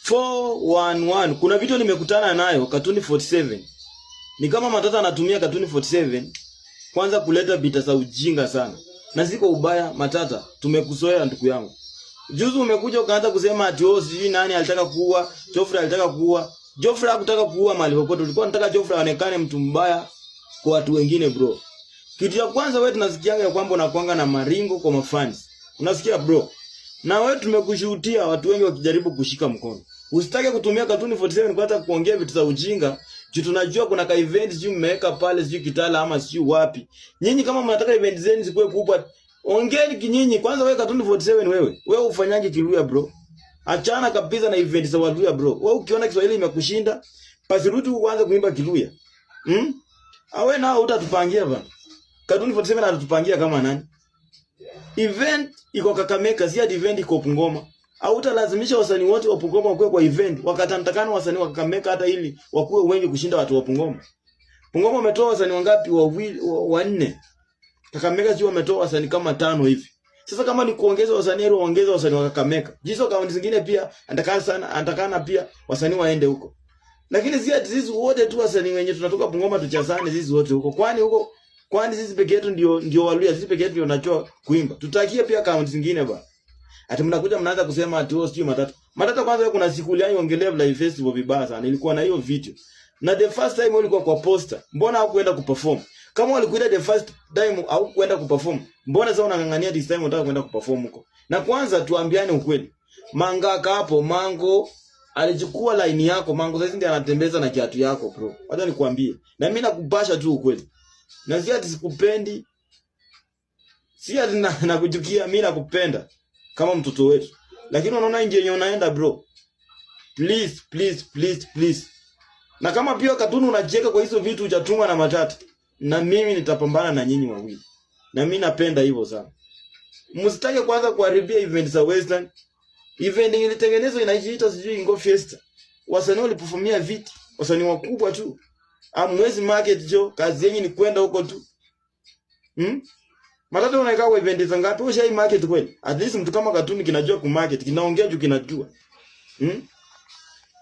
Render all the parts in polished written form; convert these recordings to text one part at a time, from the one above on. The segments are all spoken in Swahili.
411. Kuna video nimekutana nayo Katuni 47. Ni kama Matata anatumia Katuni 47 kwanza kuleta bita za ujinga sana. Na ziko ubaya Matata, tumekuzoea ndugu yangu. Juzi umekuja ukaanza kusema ati sijui nani alitaka kuua, Joffrey alitaka kuua. Joffrey hakutaka kuua mali popote. Tulikuwa tunataka Joffrey aonekane mtu mbaya kwa watu wengine bro. Kitu cha kwanza wewe tunasikianga ya kwamba unakuanga na maringo kwa mafans. Unasikia bro? Na wewe tumekushuhudia watu wengi wakijaribu kushika mkono. Usitake kutumia Katuni 47 kwa hata kuongea vitu za ujinga. Juu tunajua kuna ka event sijui mmeweka pale sijui Kitala ama sijui wapi. Nyinyi kama mnataka event zenu zikuwe kubwa, ongeeni kinyinyi. Kwanza wewe Katuni 47 wewe. Wewe ufanyaje Kiluya bro? Achana kabisa na event za Waluya bro. Wewe ukiona Kiswahili imekushinda, basi rudi uanze kuimba Kiluya. Awe nao utatupangia bana. Katuni 47 anatupangia kama nani? Event iko Kakamega, si event iko Bungoma. Au utalazimisha wasanii wote wa Bungoma wakuwe kwa event, wakatamtakana wasanii wa Kakamega hata ili wakuwe wengi kushinda watu wa Bungoma. Bungoma umetoa wasanii wangapi? Wanne. Kakamega sio wametoa wasanii kama 5 hivi. Sasa kama ni kuongeza wasanii ongeza wasanii wa Kakamega. Jizo kaunti zingine pia atakana pia wasanii waende huko. Lakini si ati sisi wote tu wasanii wenye tunatoka Bungoma tuchazane sisi wote huko. Kwani sisi peke yetu ndio Waluya, sisi peke yetu ndio tunajua kuimba. Tutakie pia kaunti zingine ba. Ati mnakuja mnaanza kusema ati sio Matata. Matata kwanza wewe kuna siku ile ongelea live festival vibaya sana. Ilikuwa na hiyo video. Na the first time ulikuwa kwa poster. Mbona hakuenda kuperform? Kama ulikuwa the first time au kuenda kuperform, mbona sasa unangangania this time unataka kwenda kuperform huko? Na kwanza tuambiane ukweli. Mangaka hapo Mango alichukua line yako. Mango sasa ndiye anatembeza na kiatu yako bro. Wacha nikwambie. Na mimi nakupasha tu ukweli. Na si ati sikupendi. Si ati nakuchukia, mimi nakupenda kama mtoto wetu. Lakini unaona nje yenyewe unaenda bro. Please. Na kama pia Katuni unacheka kwa hizo vitu hujatuma na Matata, na mimi nitapambana na nyinyi wawili. Na mimi napenda hivyo sana. Msitake kwanza kuharibia event za Western. Event ilitengenezwa inajiita sijui Ngo Fiesta. Wasanii waliperformia viti, wasanii wakubwa tu. Amwezi market jo, kazi yenu ni kwenda huko tu. Matata unaika kwa event za ngapi? Ushai market kweli? At least mtu kama Katuni kinajua ku market, kinaongea juu kinajua.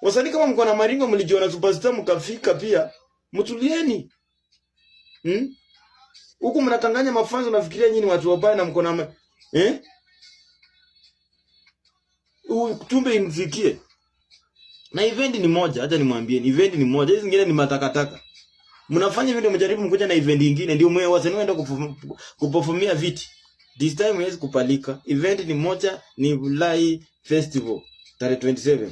Wasanii kama mko na maringo mlijiona superstar mkafika pia, mtulieni. Huku mnatanganya mafanzo nafikiria nyinyi watu wabaya na mko na tumbe imfikie. Na event ni moja, acha nimwambie, event ni moja. Hizi zingine ni matakataka. Mnafanya video mjaribu mkuja na event nyingine ndio mwe wasanii waenda kuperformia viti. This time haiwezi kupalika. Event ni moja, ni Bulai Festival tarehe 27.